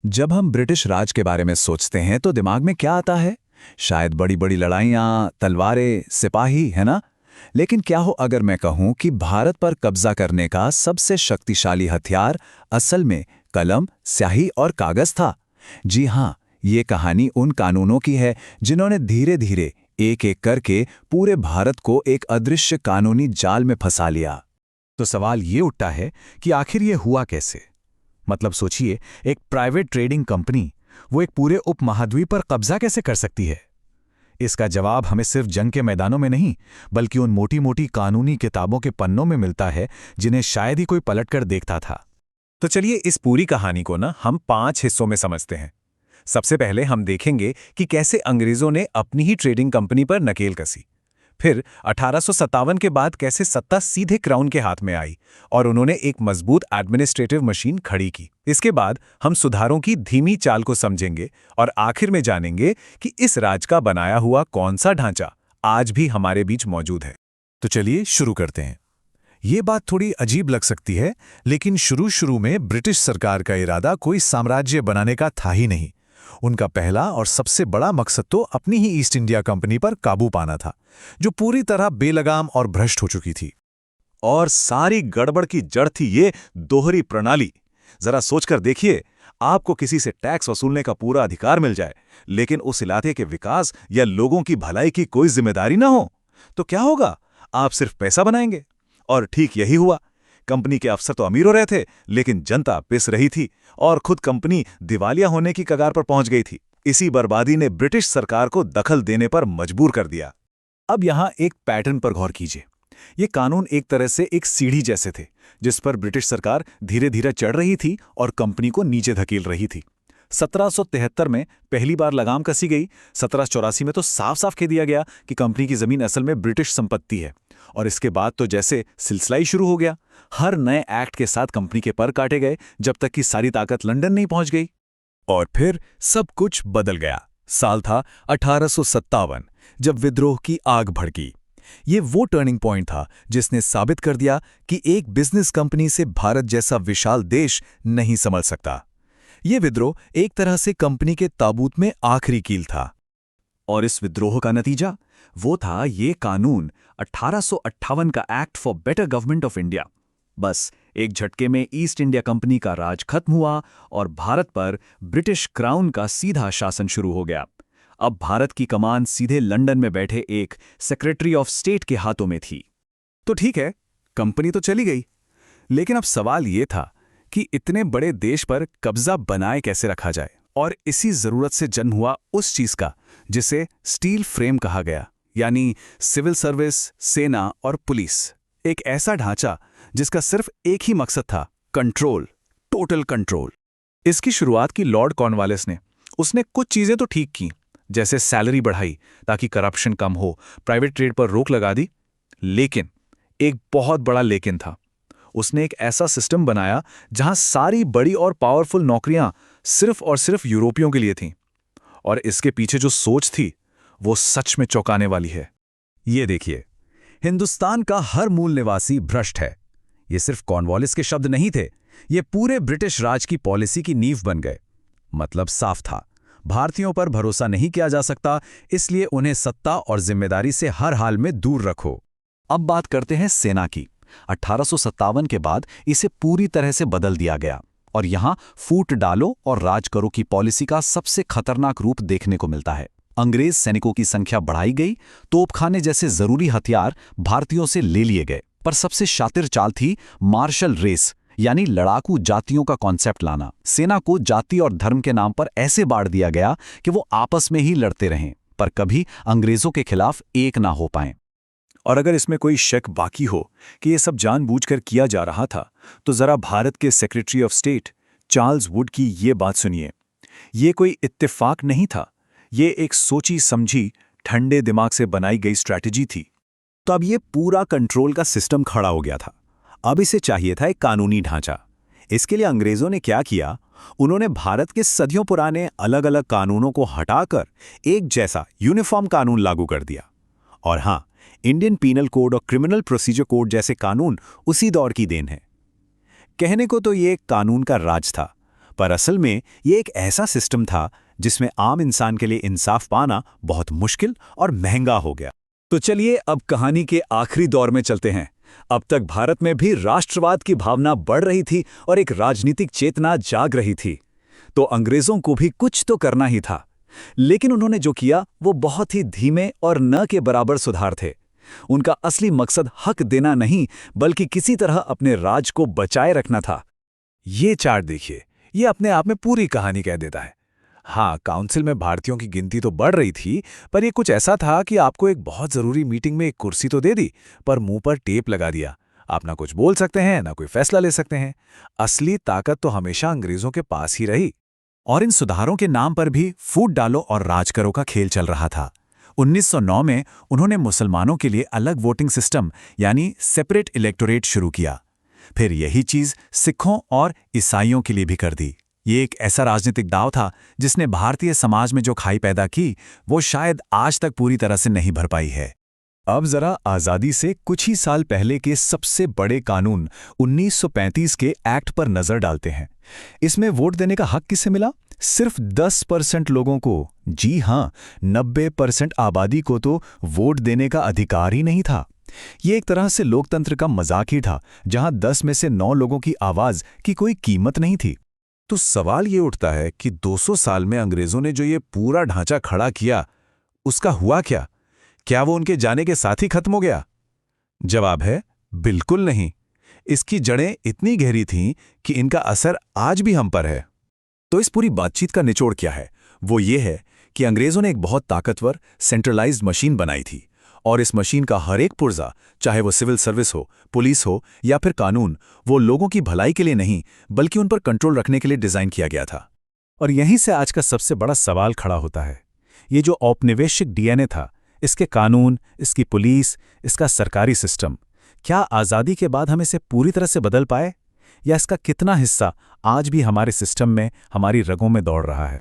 जब हम ब्रिटिश राज के बारे में सोचते हैं तो दिमाग में क्या आता है? शायद बड़ी बड़ी लड़ाइयाँ, तलवारें, सिपाही, है ना? लेकिन क्या हो अगर मैं कहूँ कि भारत पर कब्जा करने का सबसे शक्तिशाली हथियार असल में कलम, स्याही और कागज था? जी हाँ, ये कहानी उन कानूनों की है जिन्होंने धीरे धीरे एक एक करके पूरे भारत को एक अदृश्य कानूनी जाल में फंसा लिया। तो सवाल ये उठता है कि आखिर ये हुआ कैसे। मतलब सोचिए, एक प्राइवेट ट्रेडिंग कंपनी वो एक पूरे उपमहाद्वीप पर कब्जा कैसे कर सकती है। इसका जवाब हमें सिर्फ जंग के मैदानों में नहीं, बल्कि उन मोटी मोटी कानूनी किताबों के पन्नों में मिलता है जिन्हें शायद ही कोई पलटकर देखता था। तो चलिए इस पूरी कहानी को हम 5 हिस्सों में समझते हैं। सबसे पहले हम देखेंगे कि कैसे अंग्रेजों ने अपनी ही ट्रेडिंग कंपनी पर नकेल कसी। फिर 1857 के बाद कैसे सत्ता सीधे क्राउन के हाथ में आई और उन्होंने एक मजबूत एडमिनिस्ट्रेटिव मशीन खड़ी की। इसके बाद हम सुधारों की धीमी चाल को समझेंगे और आखिर में जानेंगे कि इस राज का बनाया हुआ कौन सा ढांचा आज भी हमारे बीच मौजूद है। तो चलिए शुरू करते हैं। ये बात थोड़ी अजीब लग सकती है, लेकिन शुरू शुरू में ब्रिटिश सरकार का इरादा कोई साम्राज्य बनाने का था ही नहीं। उनका पहला और सबसे बड़ा मकसद तो अपनी ही ईस्ट इंडिया कंपनी पर काबू पाना था, जो पूरी तरह बेलगाम और भ्रष्ट हो चुकी थी। और सारी गड़बड़ की जड़ थी ये दोहरी प्रणाली। जरा सोचकर देखिए, आपको किसी से टैक्स वसूलने का पूरा अधिकार मिल जाए, लेकिन उस इलाके के विकास या लोगों की भलाई की कोई जिम्मेदारी ना हो, तो क्या होगा? आप सिर्फ पैसा बनाएंगे। और ठीक यही हुआ। कंपनी के अफसर तो अमीर हो रहे थे, लेकिन जनता पिस रही थी और खुद कंपनी दिवालिया होने की कगार पर पहुंच गई थी। इसी बर्बादी ने ब्रिटिश सरकार को दखल देने पर मजबूर कर दिया। अब यहां एक पैटर्न पर गौर कीजिए। ये कानून एक तरह से एक सीढ़ी जैसे थे, जिस पर ब्रिटिश सरकार धीरे धीरे चढ़ रही थी और कंपनी को नीचे धकेल रही थी। 1773 में पहली बार लगाम कसी गई। 1784 में तो साफ साफ कह दिया गया कि कंपनी की जमीन असल में ब्रिटिश संपत्ति है। और इसके बाद तो जैसे सिलसिला ही शुरू हो गया। हर नए एक्ट के साथ कंपनी के पर काटे गए, जब तक कि सारी ताकत लंदन नहीं पहुंच गई। और फिर सब कुछ बदल गया। साल था 1857, जब विद्रोह की आग भड़की। ये वो टर्निंग पॉइंट था जिसने साबित कर दिया कि एक बिजनेस कंपनी से भारत जैसा विशाल देश नहीं संभल सकता। ये विद्रोह एक तरह से कंपनी के ताबूत में आखिरी कील था। और इस विद्रोह का नतीजा वो था ये कानून, 1858 का act for better government of India. बस एक झटके में ईस्ट इंडिया कंपनी का राज खत्म हुआ और भारत पर ब्रिटिश क्राउन का सीधा शासन शुरू हो गया। अब भारत की कमान सीधे लंदन में बैठे एक सेक्रेटरी ऑफ स्टेट के हाथों में थी। तो ठीक है, कंपनी तो चली गई, लेकिन अब सवाल ये था कि इतने बड़े देश पर कब्जा बनाए कैसे रखा जाए। और इसी जरूरत से जन्म हुआ उस चीज का जिसे स्टील फ्रेम कहा गया, यानी सिविल सर्विस, सेना और पुलिस। एक ऐसा ढांचा जिसका सिर्फ एक ही मकसद था, कंट्रोल, टोटल कंट्रोल। इसकी शुरुआत की लॉर्ड कॉर्नवालिस ने। उसने कुछ चीजें तो ठीक की, जैसे सैलरी बढ़ाई ताकि करप्शन कम हो, प्राइवेट ट्रेड पर रोक लगा दी। लेकिन एक बहुत बड़ा लेकिन था। उसने एक ऐसा सिस्टम बनाया जहां सारी बड़ी और पावरफुल नौकरियां सिर्फ और सिर्फ यूरोपियों के लिए थीं। और इसके पीछे जो सोच थी वो सच में चौंकाने वाली है। ये देखिए, हिंदुस्तान का हर मूल निवासी भ्रष्ट है। ये सिर्फ कॉर्नवालिस के शब्द नहीं थे, ये पूरे ब्रिटिश राज की पॉलिसी की नींव बन गए। मतलब साफ था, भारतीयों पर भरोसा नहीं किया जा सकता, इसलिए उन्हें सत्ता और जिम्मेदारी से हर हाल में दूर रखो। अब बात करते हैं सेना की। 1857 के बाद इसे पूरी तरह से बदल दिया गया और यहां फूट डालो और राज करो की पॉलिसी का सबसे खतरनाक रूप देखने को मिलता है। अंग्रेज सैनिकों की संख्या बढ़ाई गई, तोपखाने जैसे जरूरी हथियार भारतीयों से ले लिए गए। पर सबसे शातिर चाल थी मार्शल रेस, यानी लड़ाकू जातियों का कॉन्सेप्ट लाना। सेना को जाति और धर्म के नाम पर ऐसे बांट दिया गया कि वो आपस में ही लड़ते रहें, पर कभी अंग्रेजों के खिलाफ एक ना हो पाएं। और अगर इसमें कोई शक बाकी हो कि ये सब जानबूझकर किया जा रहा था, तो जरा भारत के secretary of state Charles Wood की ये बात सुनिए। ये कोई इत्तेफाक नहीं था, ये एक सोची समझी ठंडे दिमाग से बनाई गई स्ट्रैटेजी थी। तो अब ये पूरा कंट्रोल का सिस्टम खड़ा हो गया था। अब इसे चाहिए था एक कानूनी ढांचा। इसके लिए अंग्रेजों ने क्या किया, उन्होंने भारत के सदियों पुराने अलग अलग कानूनों को हटाकर एक जैसा यूनिफॉर्म कानून लागू कर दिया। और हां, इंडियन पीनल कोड और क्रिमिनल प्रोसीजर कोड जैसे कानून उसी दौर की देन है। कहने को तो ये एक कानून का राज था, पर असल में ये एक ऐसा सिस्टम था जिसमें आम इंसान के लिए इंसाफ पाना बहुत मुश्किल और महंगा हो गया। तो चलिए अब कहानी के आखिरी दौर में चलते हैं। अब तक भारत में भी राष्ट्रवाद की भावना बढ़ रही थी और एक राजनीतिक चेतना जाग रही थी। तो अंग्रेजों को भी कुछ तो करना ही था, लेकिन उन्होंने जो किया वो बहुत ही धीमे और न के बराबर सुधार थे। उनका असली मकसद हक देना नहीं, बल्कि किसी तरह अपने राज को बचाए रखना था। ये चार्ट देखिए, ये अपने आप में पूरी कहानी कह देता है। हाँ, काउंसिल में भारतीयों की गिनती तो बढ़ रही थी, पर ये कुछ ऐसा था कि आपको एक बहुत जरूरी मीटिंग में एक कुर्सी तो दे दी, पर मुंह पर टेप लगा दिया। आप ना कुछ बोल सकते हैं, ना कोई फैसला ले सकते हैं। असली ताकत तो हमेशा अंग्रेजों के पास ही रही। और इन सुधारों के नाम पर भी फूट डालो और राज करो का खेल चल रहा था। 1909 में उन्होंने मुसलमानों के लिए अलग वोटिंग सिस्टम यानी सेपरेट इलेक्टोरेट शुरू किया। फिर यही चीज सिखों और ईसाइयों के लिए भी कर दी। ये एक ऐसा राजनीतिक दांव था जिसने भारतीय समाज में जो खाई पैदा की वो शायद आज तक पूरी तरह से नहीं भर पाई है। अब जरा आज़ादी से कुछ ही साल पहले के सबसे बड़े कानून 1935 के एक्ट पर नजर डालते हैं। इसमें वोट देने का हक किसे मिला? सिर्फ 10% लोगों को। जी हां, 90% आबादी को तो वोट देने का अधिकार ही नहीं था। ये एक तरह से लोकतंत्र का मजाक ही था, जहां 10 में से 9 लोगों की आवाज की कोई कीमत नहीं थी। तो सवाल ये उठता है कि 200 साल में अंग्रेजों ने जो ये पूरा ढांचा खड़ा किया, उसका हुआ क्या? क्या वो उनके जाने के साथ ही खत्म हो गया? जवाब है बिल्कुल नहीं। इसकी जड़ें इतनी गहरी थीं कि इनका असर आज भी हम पर है। तो इस पूरी बातचीत का निचोड़ क्या है? वो ये है कि अंग्रेजों ने एक बहुत ताकतवर सेंट्रलाइज्ड मशीन बनाई थी, और इस मशीन का हर एक पुर्जा, चाहे वो सिविल सर्विस हो, पुलिस हो या फिर कानून, वो लोगों की भलाई के लिए नहीं बल्कि उन पर कंट्रोल रखने के लिए डिजाइन किया गया था। और यहीं से आज का सबसे बड़ा सवाल खड़ा होता है। ये जो औपनिवेशिक डीएनए था, इसके कानून, इसकी पुलिस, इसका सरकारी सिस्टम, क्या आज़ादी के बाद हम इसे पूरी तरह से बदल पाए, या इसका कितना हिस्सा आज भी हमारे सिस्टम में, हमारी रगों में दौड़ रहा है?